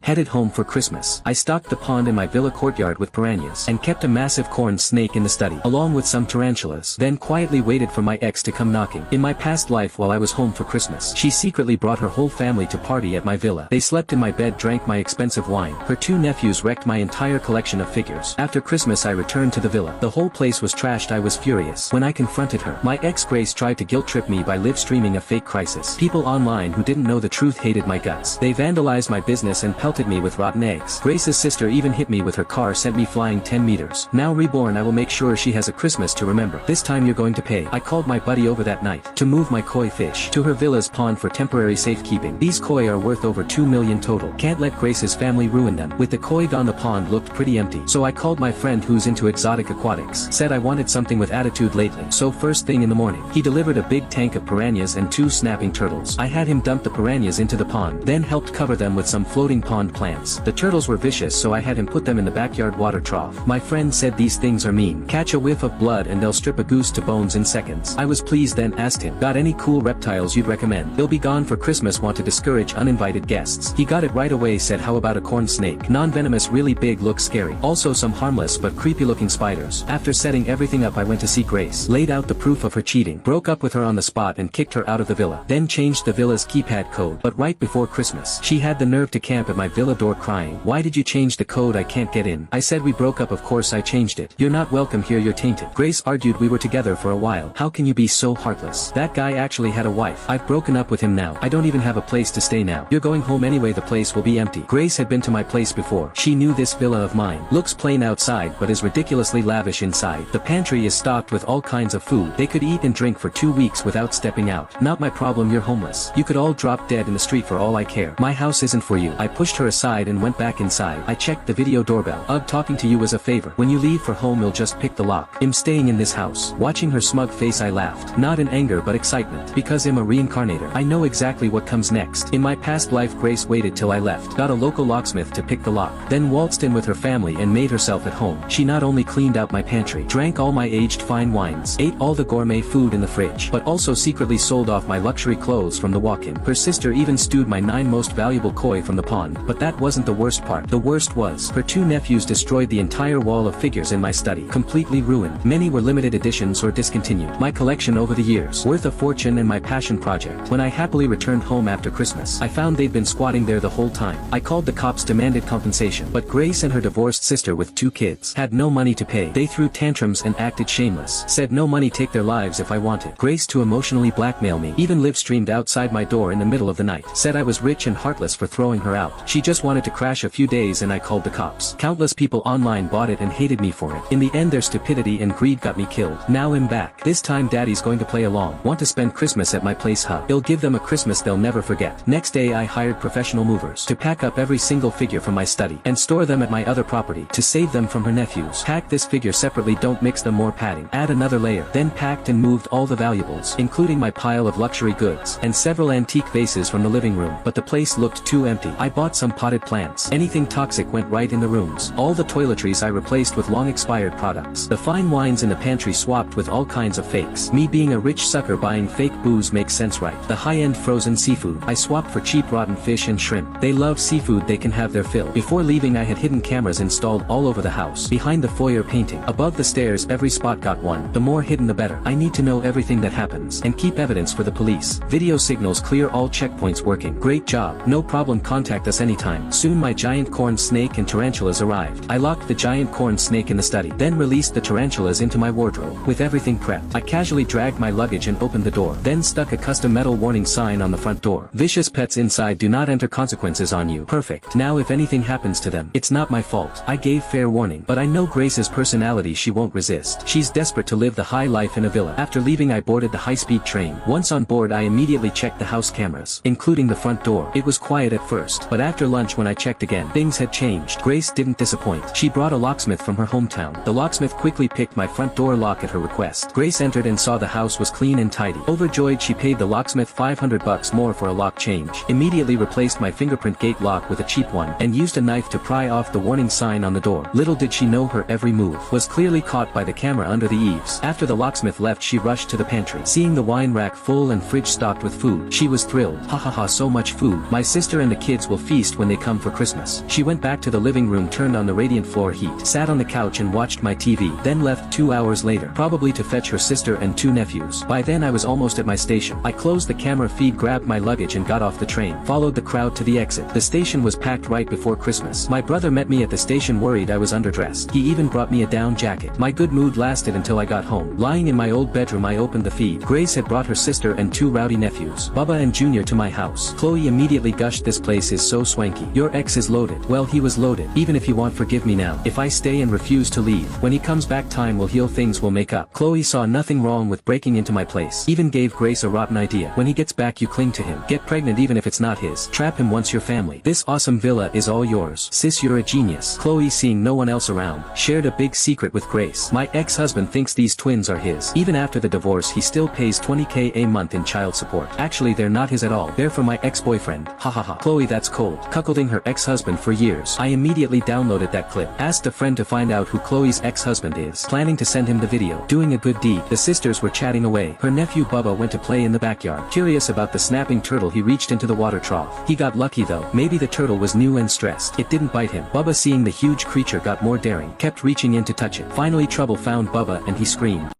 Headed home for Christmas. I stocked the pond in my villa courtyard with piranhas and kept a massive corn snake in the study, along with some tarantulas. Then quietly waited for my ex to come knocking. In my past life while I was home for Christmas, she secretly brought her whole family to party at my villa. They slept in my bed, drank my expensive wine. Her 2 nephews wrecked my entire collection of figures. After Christmas I returned to the villa. The whole place was trashed. I was furious. When I confronted her, my ex Grace tried to guilt trip me by live streaming a fake crisis. People online who didn't know the truth hated my guts. They vandalized my business and pelted me with rotten eggs. Grace's sister even hit me with her car, sent me flying 10 meters. Now Reborn, I will make sure she has a Christmas to remember. This time you're going to pay. I called my buddy over that night to move my koi fish to her villa's pond for temporary safekeeping. These koi are worth over 2 million total. Can't let Grace's family ruin them. With the koi gone, the pond looked pretty empty. So I called my friend who's into exotic aquatics. Said I wanted something with attitude lately. So first thing in the morning, he delivered a big tank of piranhas and 2 snapping turtles. I had him dump the piranhas into the pond, then helped cover them with some floating pond plants. The turtles were vicious, so I had him put them in the backyard water trough. My friend said these things are mean. Catch a whiff of blood and they'll strip a goose to bones in seconds. I was pleased, then asked him, got any cool reptiles you'd recommend? They'll be gone for Christmas, want to discourage uninvited guests. He got it right away, said how about a corn snake? Non-venomous, really big, looks scary. Also some harmless but creepy looking spiders. After setting everything up I went to see Grace. Laid out the proof of her cheating. Broke up with her on the spot and kicked her out of the villa. Then changed the villa's keypad code. But right before Christmas, she had the nerve to camp at my villa door crying, why did you change the code? I can't get in. I said we broke up, of course I changed it. You're not welcome here, you're tainted. Grace argued, we were together for a while. How can you be so heartless? That guy actually had a wife. I've broken up with him now. I don't even have a place to stay now. You're going home anyway, the place will be empty. Grace had been to my place before. She knew this villa of mine. Looks plain outside but is ridiculously lavish inside. The pantry is stocked with all kinds of food. They could eat and drink for 2 weeks without stepping out. Not my problem, you're homeless. You could all drop dead in the street for all I care. My house isn't for you. I pushed her aside and went back inside. I checked the video doorbell. Talking to you was a favor. When you leave for home you'll just pick the lock. I'm staying in this house. Watching her smug face I laughed. Not in anger but excitement. Because I'm a reincarnator. I know exactly what comes next. In my past life Grace waited till I left. Got a local locksmith to pick the lock. Then waltzed in with her family and made herself at home. She not only cleaned out my pantry, drank all my aged fine wines, ate all the gourmet food in the fridge, but also secretly sold off my luxury clothes from the walk-in. Her sister even stewed my 9 most valuable koi from the pond. But that wasn't the worst part. The worst was, her 2 nephews destroyed the entire wall of figures in my study. Completely ruined. Many were limited editions or discontinued. My collection over the years, worth a fortune, and my passion project. When I happily returned home after Christmas, I found they'd been squatting there the whole time. I called the cops, demanded compensation. But Grace and her divorced sister with 2 kids had no money to pay. They threw tantrums and acted shameless. Said no money, take their lives if I wanted. Grace to emotionally blackmail me. Even live streamed outside my door in the middle of the night. Said I was rich and heartless for throwing her out. She just wanted to crash a few days and I called the cops. Countless people online bought it and hated me for it. In the end their stupidity and greed got me killed. Now I'm back. This time daddy's going to play along. Want to spend Christmas at my place, huh? It'll give them a Christmas they'll never forget. Next day I hired professional movers to pack up every single figure from my study and store them at my other property to save them from her nephews. Pack this figure separately, don't mix them, more padding. Add another layer. Then packed and moved all the valuables, including my pile of luxury goods and several antique vases from the living room. But the place looked too empty. I bought some potted plants. Anything toxic went right in the rooms. All the toiletries I replaced with long expired products. The fine wines in the pantry swapped with all kinds of fakes. Me being a rich sucker buying fake booze makes sense, right? The high-end frozen seafood I swapped for cheap rotten fish and shrimp. They love seafood, they can have their fill. Before leaving I had hidden cameras installed all over the house. Behind the foyer painting, above the stairs, every spot got one. The more hidden the better. I need to know everything that happens and keep evidence for the police. Video signals clear, all checkpoints working. Great job. No problem, contact us anytime. Soon my giant corn snake and tarantulas arrived. I locked the giant corn snake in the study, then released the tarantulas into my wardrobe. With everything prepped, I casually dragged my luggage and opened the door, then stuck a custom metal warning sign on the front door. Vicious pets inside, do not enter, consequences on you. Perfect. Now if anything happens to them, it's not my fault. I gave fair warning, but I know Grace's personality, she won't resist. She's desperate to live the high life in a villa. After leaving I boarded the high-speed train. Once on board I immediately checked the house cameras, including the front door. It was quiet at first, but after lunch when I checked again, things had changed. Grace didn't disappoint. She brought a locksmith from her hometown. The locksmith quickly picked my front door lock at her request. Grace entered and saw the house was clean and tidy. Overjoyed, she paid the locksmith $500 more for a lock change. Immediately replaced my fingerprint gate lock with a cheap one, and used a knife to pry off the warning sign on the door. Little did she know her every move was clearly caught by the camera under the eaves. After the locksmith left she rushed to the pantry. Seeing the wine rack full and fridge stocked with food, she was thrilled. Ha ha ha, so much food. My sister and the kids will feast best when they come for Christmas. She went back to the living room, turned on the radiant floor heat, sat on the couch and watched my TV, then left 2 hours later, probably to fetch her sister and 2 nephews. By then I was almost at my station. I closed the camera feed, grabbed my luggage and got off the train, followed the crowd to the exit. The station was packed right before Christmas. My brother met me at the station, worried I was underdressed. He even brought me a down jacket. My good mood lasted until I got home. Lying in my old bedroom I opened the feed. Grace had brought her sister and 2 rowdy nephews, Bubba and Junior, to my house. Chloe immediately gushed, "This place is so swanky. Your ex is loaded." Well, he was loaded. "Even if you want, forgive me now. If I stay and refuse to leave, when he comes back, time will heal, things will make up." Chloe saw nothing wrong with breaking into my place. Even gave Grace a rotten idea. "When he gets back, you cling to him. Get pregnant even if it's not his. Trap him once you're family. This awesome villa is all yours. Sis, you're a genius." Chloe, seeing no one else around, shared a big secret with Grace. "My ex-husband thinks these twins are his. Even after the divorce he still pays $20,000 a month in child support. Actually, they're not his at all. They're for my ex-boyfriend. Ha ha ha." Chloe, that's cold. Cuckolding her ex-husband for years. I immediately downloaded that clip. Asked a friend to find out who Chloe's ex-husband is. Planning to send him the video. Doing a good deed. The sisters were chatting away. Her nephew Bubba went to play in the backyard. Curious about the snapping turtle, he reached into the water trough. He got lucky though. Maybe the turtle was new and stressed. It didn't bite him. Bubba, seeing the huge creature, got more daring. Kept reaching in to touch it. Finally trouble found Bubba and he screamed.